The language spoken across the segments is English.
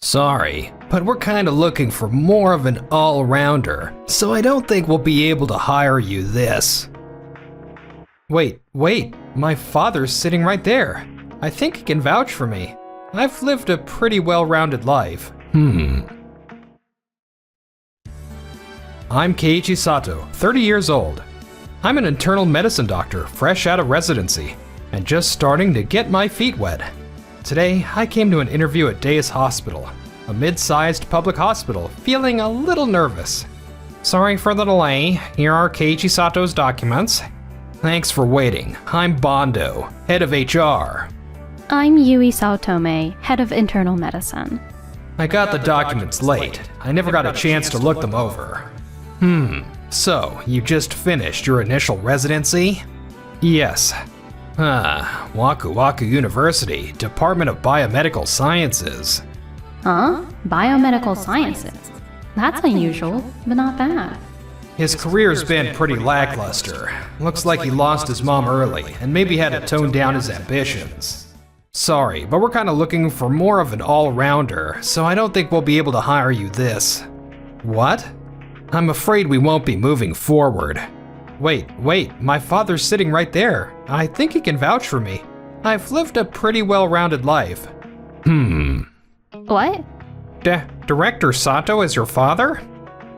Sorry, but we're kinda looking for more of an all-rounder, so I don't think we'll be able to hire you this. Wait, my father's sitting right there. I think he can vouch for me. I've lived a pretty well-rounded life. I'm Keiichi Sato, 30 years old. I'm an internal medicine doctor, fresh out of residency, and just starting to get my feet wet. Today, I came to an interview at Deus Hospital, a mid-sized public hospital, feeling a little nervous. Sorry for the delay, here are Keiichi Sato's documents. Thanks for waiting. I'm Bondo, head of HR. I'm Yui Saotome, head of internal medicine. I got the documents late. I never got a chance to look them over. So, you just finished your initial residency? Yes. Waku Waku University, Department of Biomedical Sciences. Huh? Biomedical sciences? That's unusual, but not bad. His career's been pretty lackluster. Looks like he lost his mom early, and maybe had to tone down his ambitions. Sorry, but we're kinda looking for more of an all-rounder, so I don't think we'll be able to hire you this. What? I'm afraid we won't be moving forward. Wait, my father's sitting right there. I think he can vouch for me. I've lived a pretty well-rounded life. What? Director Sato is your father?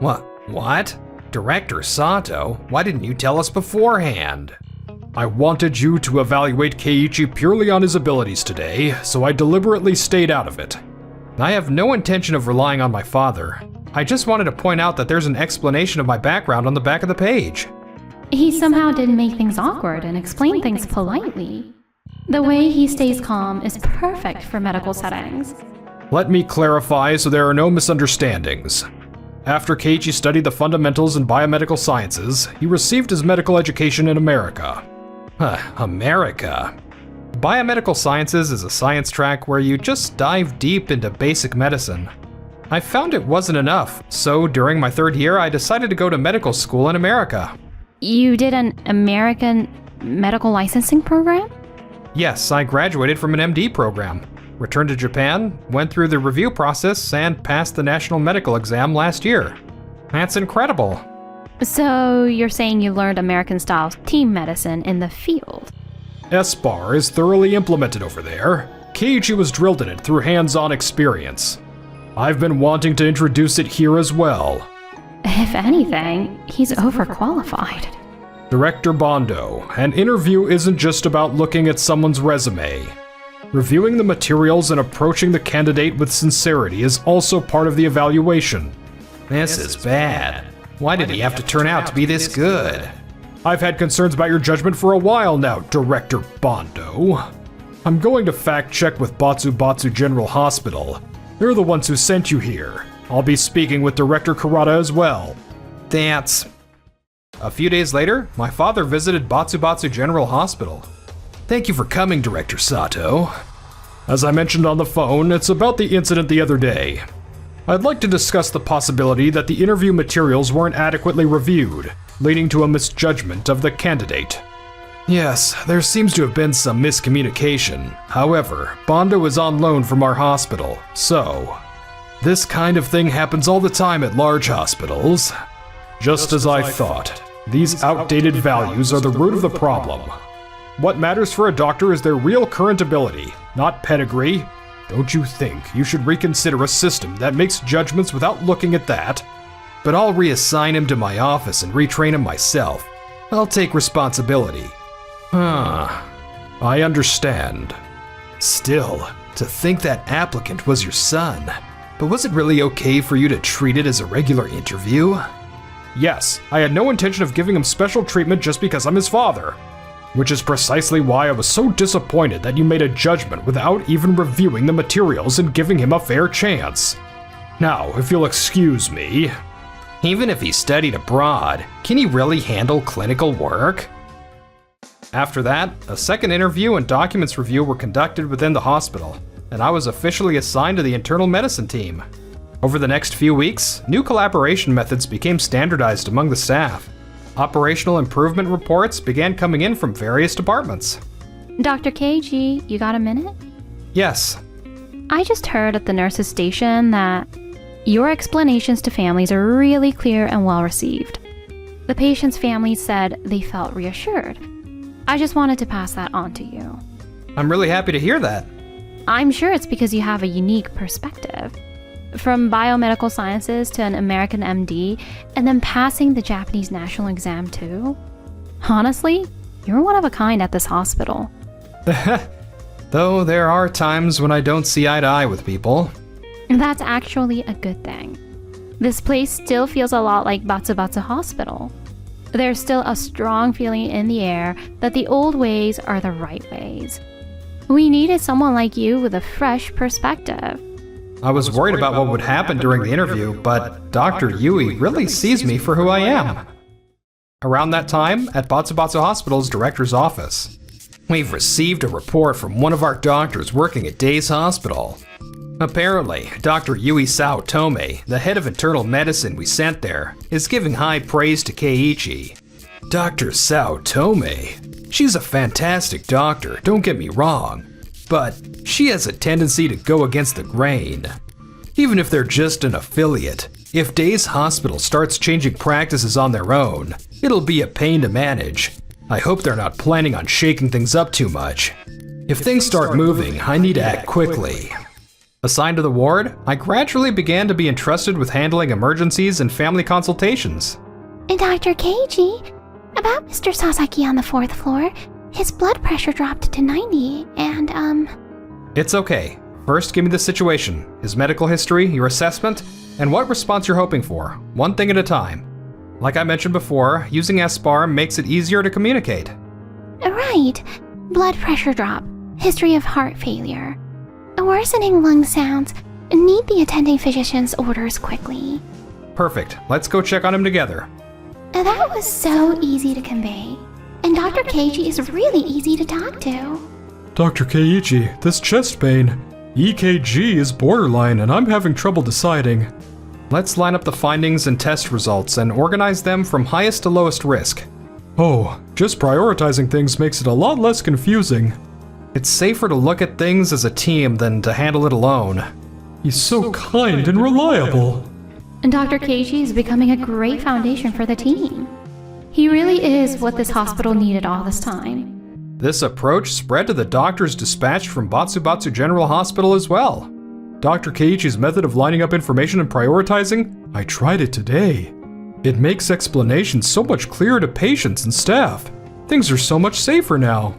What? Director Sato? Why didn't you tell us beforehand? I wanted you to evaluate Keiichi purely on his abilities today, so I deliberately stayed out of it. I have no intention of relying on my father. I just wanted to point out that there's an explanation of my background on the back of the page. He somehow didn't make things awkward and explain things politely. The way he stays calm is perfect for medical settings. Let me clarify so there are no misunderstandings. After Keiichi studied the fundamentals in biomedical sciences, he received his medical education in America. America? Biomedical sciences is a science track where you just dive deep into basic medicine. I found it wasn't enough, so during my third year I decided to go to medical school in America. You did an American medical licensing program? Yes, I graduated from an MD program, returned to Japan, went through the review process, and passed the national medical exam last year. That's incredible. So you're saying you learned American-style team medicine in the field? SBAR is thoroughly implemented over there. Keiichi was drilled in it through hands-on experience. I've been wanting to introduce it here as well. If anything, he's overqualified. Director Bondo, an interview isn't just about looking at someone's resume. Reviewing the materials and approaching the candidate with sincerity is also part of the evaluation. This is bad. Why did he have to turn out to be this good? I've had concerns about your judgment for a while now, Director Bondo. I'm going to fact-check with Batsu General Hospital. They're the ones who sent you here. I'll be speaking with Director Kurata as well. That's... A few days later, my father visited Batsu General Hospital. Thank you for coming, Director Sato. As I mentioned on the phone, it's about the incident the other day. I'd like to discuss the possibility that the interview materials weren't adequately reviewed, leading to a misjudgment of the candidate. Yes, there seems to have been some miscommunication. However, Bondo is on loan from our hospital, so... This kind of thing happens all the time at large hospitals. Just as I thought, these outdated values are the root of the problem. What matters for a doctor is their real current ability, not pedigree. Don't you think you should reconsider a system that makes judgments without looking at that? But I'll reassign him to my office and retrain him myself. I'll take responsibility. I understand. Still, to think that applicant was your son. But was it really okay for you to treat it as a regular interview? Yes, I had no intention of giving him special treatment just because I'm his father. Which is precisely why I was so disappointed that you made a judgment without even reviewing the materials and giving him a fair chance. Now, if you'll excuse me. Even if he studied abroad, can he really handle clinical work? After that, a second interview and documents review were conducted within the hospital, and I was officially assigned to the internal medicine team. Over the next few weeks, new collaboration methods became standardized among the staff. Operational improvement reports began coming in from various departments. Dr. Keiichi, you got a minute? Yes. I just heard at the nurse's station that your explanations to families are really clear and well received. The patient's families said they felt reassured. I just wanted to pass that on to you. I'm really happy to hear that. I'm sure it's because you have a unique perspective. From biomedical sciences to an American MD, and then passing the Japanese national exam too. Honestly, you're one of a kind at this hospital. Though there are times when I don't see eye to eye with people. That's actually a good thing. This place still feels a lot like Batsubatsu Hospital. There's still a strong feeling in the air that the old ways are the right ways. We needed someone like you with a fresh perspective. I was worried about what would happen during the interview, but Dr. Yui really sees me for who I am. Around that time, at Batsubatsu Hospital's director's office, we've received a report from one of our doctors working at Day's Hospital. Apparently, Dr. Yui Saotome, the head of internal medicine we sent there, is giving high praise to Keiichi. Dr. Saotome? She's a fantastic doctor, don't get me wrong. But she has a tendency to go against the grain. Even if they're just an affiliate, if Day's Hospital starts changing practices on their own, it'll be a pain to manage. I hope they're not planning on shaking things up too much. If things start moving, I need to act quickly. Assigned to the ward, I gradually began to be entrusted with handling emergencies and family consultations. And Dr. Keiji, about Mr. Sasaki on the 4th floor, his blood pressure dropped to 90, and, It's okay. First, give me the situation, his medical history, your assessment, and what response you're hoping for, one thing at a time. Like I mentioned before, using SBAR makes it easier to communicate. Right. Blood pressure drop, history of heart failure, worsening lung sounds, need the attending physician's orders quickly. Perfect. Let's go check on him together. That was so easy to convey. And Dr. Keiji is really easy to talk to. Dr. Keiichi, this chest pain, EKG is borderline and I'm having trouble deciding. Let's line up the findings and test results and organize them from highest to lowest risk. Oh, just prioritizing things makes it a lot less confusing. It's safer to look at things as a team than to handle it alone. He's so kind and reliable. And Dr. Keiji is becoming a great foundation for the team. He really is what this hospital needed all this time. This approach spread to the doctors dispatched from Batsubatsu General Hospital as well. Dr. Keiichi's method of lining up information and prioritizing, I tried it today. It makes explanations so much clearer to patients and staff. Things are so much safer now.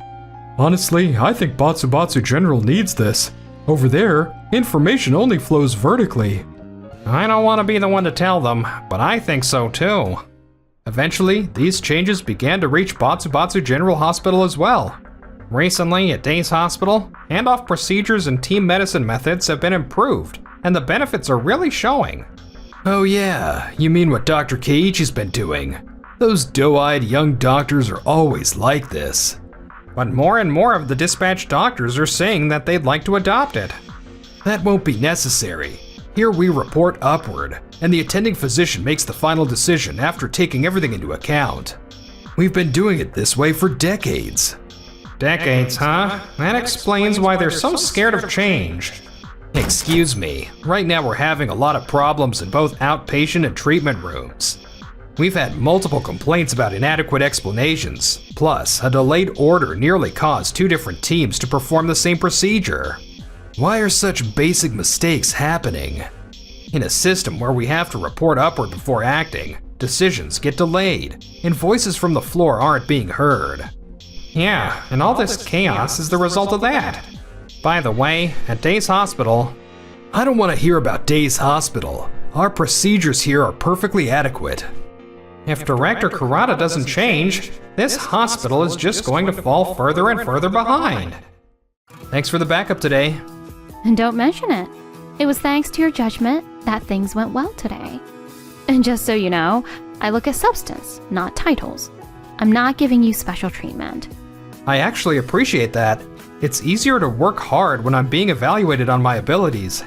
Honestly, I think Batsubatsu General needs this. Over there, information only flows vertically. I don't want to be the one to tell them, but I think so too. Eventually, these changes began to reach Batsubatsu General Hospital as well. Recently, at Day's Hospital, handoff procedures and team medicine methods have been improved, and the benefits are really showing. Oh yeah, you mean what Dr. Keiichi's been doing. Those doe-eyed young doctors are always like this. But more and more of the dispatched doctors are saying that they'd like to adopt it. That won't be necessary. Here we report upward, and the attending physician makes the final decision after taking everything into account. We've been doing it this way for decades. Decades, huh? That explains why they're so scared of change. Excuse me, right now we're having a lot of problems in both outpatient and treatment rooms. We've had multiple complaints about inadequate explanations, plus a delayed order nearly caused 2 different teams to perform the same procedure. Why are such basic mistakes happening? In a system where we have to report upward before acting, decisions get delayed, and voices from the floor aren't being heard. Yeah, and all this chaos is the result of that. By the way, at Day's Hospital, I don't want to hear about Day's Hospital. Our procedures here are perfectly adequate. If Director Kurata doesn't change, this hospital is just going to fall further and further behind. Thanks for the backup today. And don't mention it. It was thanks to your judgment that things went well today. And just so you know, I look at substance, not titles. I'm not giving you special treatment. I actually appreciate that. It's easier to work hard when I'm being evaluated on my abilities.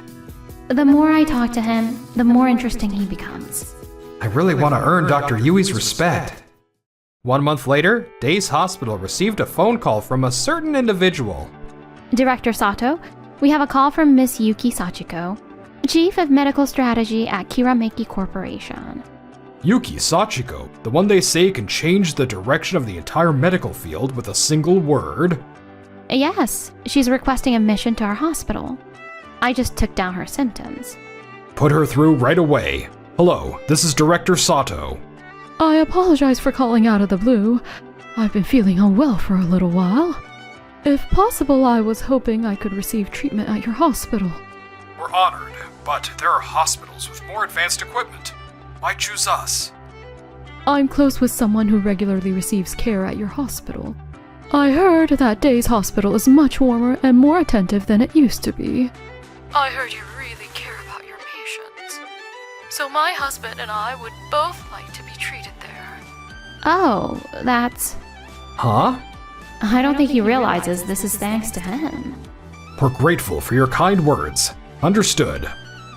The more I talk to him, the more interesting he becomes. I really want to earn Dr. Yui's respect. 1 month later, Day's Hospital received a phone call from a certain individual. Director Sato, We have a call from Miss Yuki Sachiko, Chief of Medical Strategy at Kirameki Corporation. Yuki Sachiko, the one they say can change the direction of the entire medical field with a single word? Yes, she's requesting admission to our hospital. I just took down her symptoms. Put her through right away. Hello, this is Director Sato. I apologize for calling out of the blue. I've been feeling unwell for a little while. If possible, I was hoping I could receive treatment at your hospital. We're honored, but there are hospitals with more advanced equipment. Why choose us? I'm close with someone who regularly receives care at your hospital. I heard that Day's hospital is much warmer and more attentive than it used to be. I heard you really care about your patients. So my husband and I would both like to be treated there. Oh, that's... Huh? I don't think he realizes this is thanks to him. We're grateful for your kind words. Understood.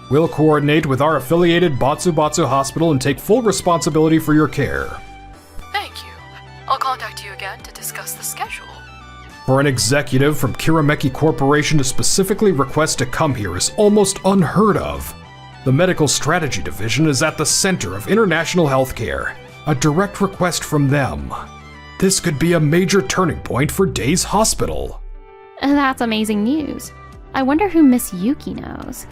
We'll coordinate with our affiliated Batsubatsu Hospital and take full responsibility for your care. Thank you. I'll contact you again to discuss the schedule. For an executive from Kirameki Corporation to specifically request to come here is almost unheard of. The Medical Strategy Division is at the center of international healthcare. A direct request from them. This could be a major turning point for Day's hospital. That's amazing news. I wonder who Miss Yuki knows.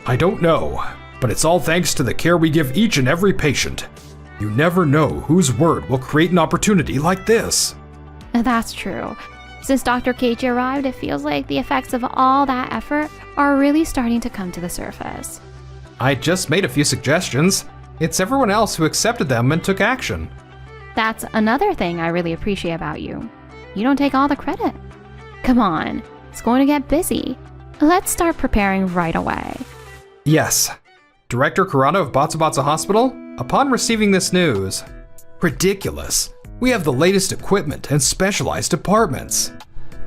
I don't know, but it's all thanks to the care we give each and every patient. You never know whose word will create an opportunity like this. That's true. Since Dr. Keiichi arrived, it feels like the effects of all that effort are really starting to come to the surface. I just made a few suggestions. It's everyone else who accepted them and took action. That's another thing I really appreciate about you. You don't take all the credit. Come on, it's going to get busy. Let's start preparing right away. Yes. Director Kurata of Batsubatsu Hospital, upon receiving this news... Ridiculous. We have the latest equipment and specialized departments.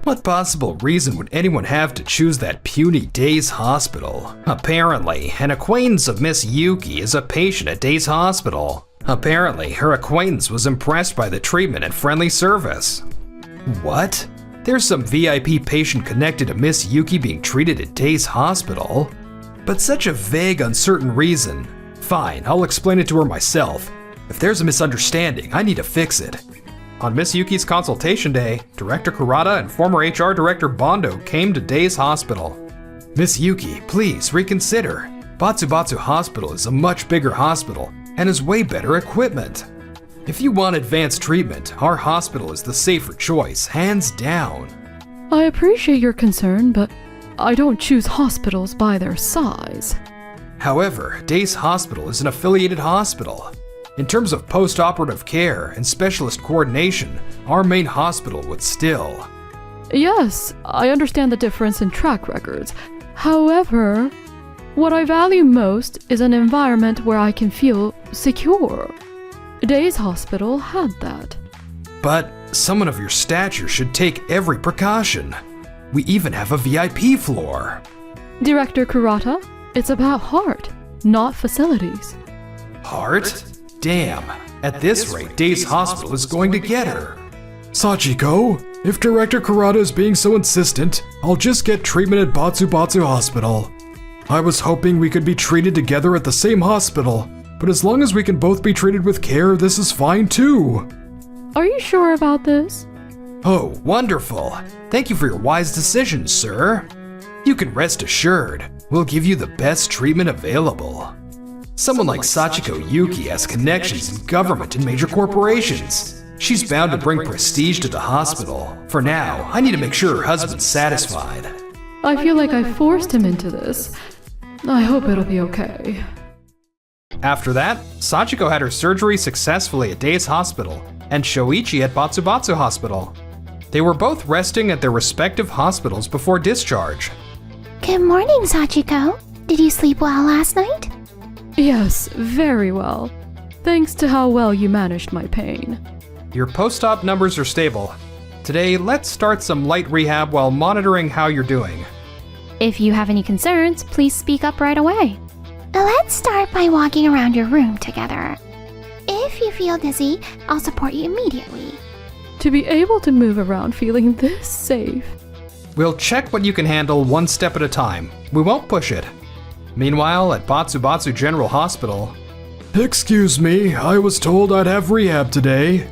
What possible reason would anyone have to choose that puny Day's Hospital? Apparently, an acquaintance of Miss Yuki is a patient at Day's Hospital. Apparently, her acquaintance was impressed by the treatment and friendly service. What? There's some VIP patient connected to Miss Yuki being treated at Day's Hospital? But such a vague, uncertain reason. Fine, I'll explain it to her myself. If there's a misunderstanding, I need to fix it. On Miss Yuki's consultation day, Director Kurata and former HR Director Bondo came to Day's Hospital. Miss Yuki, please reconsider. Batsubatsu Hospital is a much bigger hospital and has way better equipment. If you want advanced treatment, our hospital is the safer choice, hands down. I appreciate your concern, but I don't choose hospitals by their size. However, Day's Hospital is an affiliated hospital. In terms of post-operative care and specialist coordination, our main hospital would still. Yes, I understand the difference in track records. However, what I value most is an environment where I can feel secure. Day's Hospital had that. But someone of your stature should take every precaution. We even have a VIP floor. Director Kurata, it's about heart, not facilities. Heart? Damn, at this rate, Day's Hospital is going to get her. Sachiko, if Director Kurata is being so insistent, I'll just get treatment at Batsubatsu Hospital. I was hoping we could be treated together at the same hospital, but as long as we can both be treated with care, this is fine too. Are you sure about this? Oh, wonderful. Thank you for your wise decision, sir. You can rest assured, we'll give you the best treatment available. Someone like Sachiko Yuki has connections in government and major corporations. She's bound to bring prestige to the hospital. For now, I need to make sure her husband's satisfied. I feel like I forced him into this. I hope it'll be okay. After that, Sachiko had her surgery successfully at Day's Hospital and Shoichi at Batsubatsu Hospital. They were both resting at their respective hospitals before discharge. Good morning, Sachiko. Did you sleep well last night? Yes, very well. Thanks to how well you managed my pain. Your post-op numbers are stable. Today, let's start some light rehab while monitoring how you're doing. If you have any concerns, please speak up right away. Let's start by walking around your room together. If you feel dizzy, I'll support you immediately. To be able to move around feeling this safe. We'll check what you can handle one step at a time. We won't push it. Meanwhile, at Batsubatsu General Hospital... Excuse me, I was told I'd have rehab today.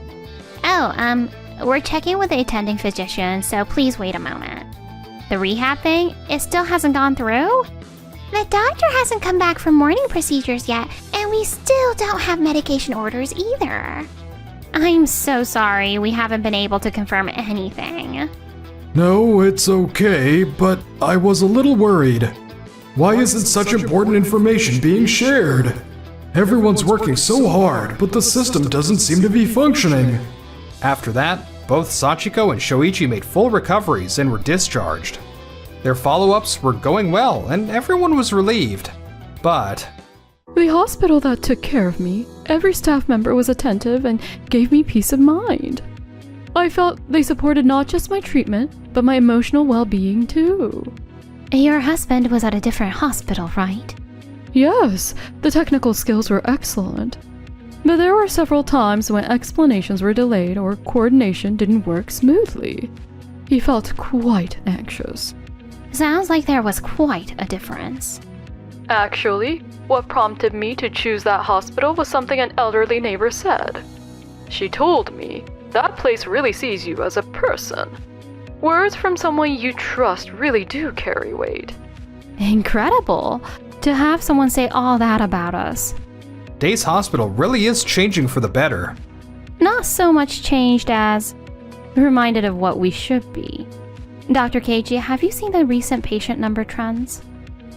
Oh, we're checking with the attending physician, so please wait a moment. The rehab thing, it still hasn't gone through? The doctor hasn't come back from morning procedures yet, and we still don't have medication orders either. I'm so sorry, we haven't been able to confirm anything. No, it's okay, but I was a little worried. Why isn't such important information being shared? Everyone's working so hard, but the system doesn't seem to be functioning. After that, both Sachiko and Shoichi made full recoveries and were discharged. Their follow-ups were going well, and everyone was relieved. But... The hospital that took care of me, every staff member was attentive and gave me peace of mind. I felt they supported not just my treatment, but my emotional well-being too. Your husband was at a different hospital, right? Yes, the technical skills were excellent. But there were several times when explanations were delayed or coordination didn't work smoothly. He felt quite anxious. Sounds like there was quite a difference. Actually, what prompted me to choose that hospital was something an elderly neighbor said. She told me, that place really sees you as a person. Words from someone you trust really do carry weight. Incredible! To have someone say all that about us. Days Hospital really is changing for the better. Not so much changed as reminded of what we should be. Dr. Keiji, have you seen the recent patient number trends?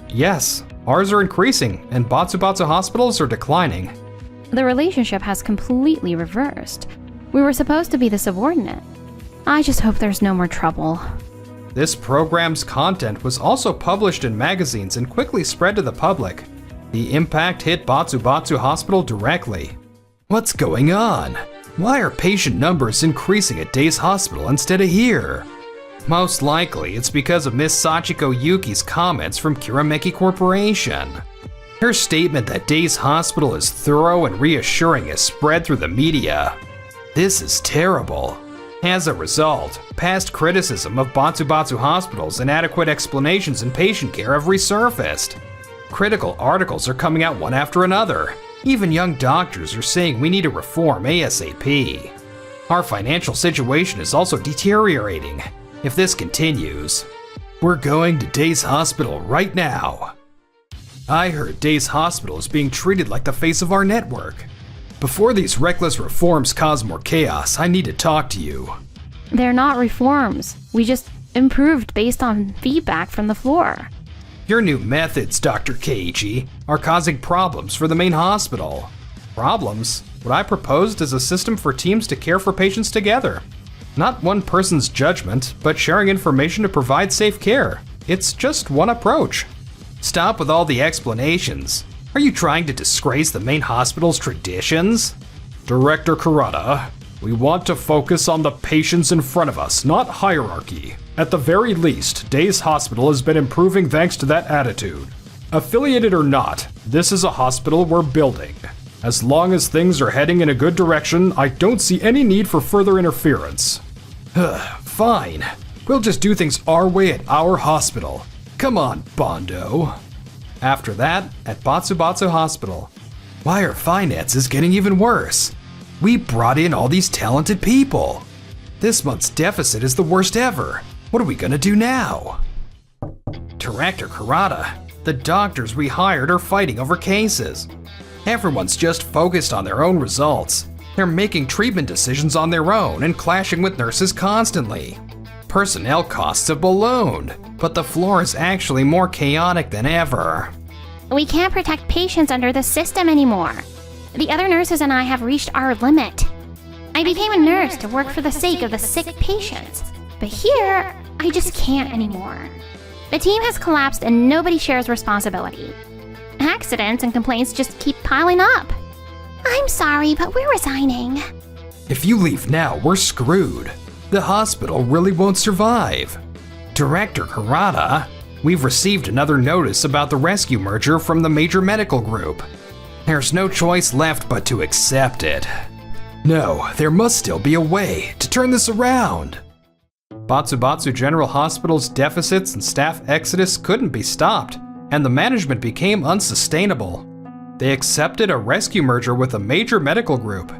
Yes, ours are increasing, and Batsubatsu hospitals are declining. The relationship has completely reversed. We were supposed to be the subordinate. I just hope there's no more trouble. This program's content was also published in magazines and quickly spread to the public. The impact hit Batsubatsu Hospital directly. What's going on? Why are patient numbers increasing at Days Hospital instead of here? Most likely, it's because of Miss Sachiko Yuki's comments from Kirameki Corporation. Her statement that Days Hospital is thorough and reassuring is spread through the media. This is terrible. As a result, past criticism of Batsubatsu hospitals and inadequate explanations in patient care have resurfaced. Critical articles are coming out one after another. Even young doctors are saying we need to reform ASAP. Our financial situation is also deteriorating. If this continues, we're going to Days Hospital right now. I heard Days Hospital is being treated like the face of our network. Before these reckless reforms cause more chaos, I need to talk to you. They're not reforms. We just improved based on feedback from the floor. Your new methods, Dr. Keiji, are causing problems for the main hospital. Problems? What I proposed is a system for teams to care for patients together. Not one person's judgment, but sharing information to provide safe care. It's just one approach. Stop with all the explanations. Are you trying to disgrace the main hospital's traditions? Director Kurata, we want to focus on the patients in front of us, not hierarchy. At the very least, Days Hospital has been improving thanks to that attitude. Affiliated or not, this is a hospital we're building. As long as things are heading in a good direction, I don't see any need for further interference. Fine. We'll just do things our way at our hospital. Come on, Bondo. After that, at Batsubatsu Hospital. Why are finances getting even worse? We brought in all these talented people. This month's deficit is the worst ever. What are we gonna do now? Director Kurata, the doctors we hired are fighting over cases. Everyone's just focused on their own results. They're making treatment decisions on their own and clashing with nurses constantly. Personnel costs have ballooned, but the floor is actually more chaotic than ever. We can't protect patients under the system anymore. The other nurses and I have reached our limit. I became a nurse to work for the sake of the sick patients, but here, I just can't anymore. The team has collapsed and nobody shares responsibility. Accidents and complaints just keep piling up. I'm sorry, but we're resigning. If you leave now, we're screwed. The hospital really won't survive. Director Kurata, we've received another notice about the rescue merger from the major medical group. There's no choice left but to accept it. No, there must still be a way to turn this around. Batsubatsu General Hospital's deficits and staff exodus couldn't be stopped, and the management became unsustainable. They accepted a rescue merger with a major medical group.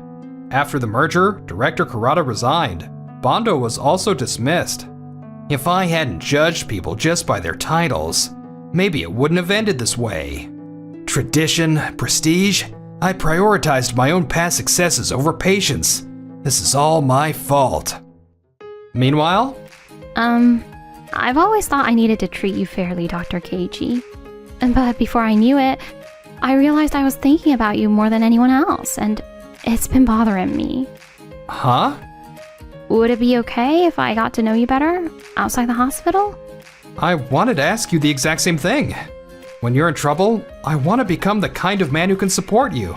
After the merger, Director Kurata resigned. Bondo was also dismissed. If I hadn't judged people just by their titles, maybe it wouldn't have ended this way. Tradition, prestige, I prioritized my own past successes over patients. This is all my fault. Meanwhile, I've always thought I needed to treat you fairly, Dr. Keiji. But before I knew it, I realized I was thinking about you more than anyone else, and it's been bothering me. Huh? Would it be okay if I got to know you better outside the hospital? I wanted to ask you the exact same thing. When you're in trouble, I want to become the kind of man who can support you.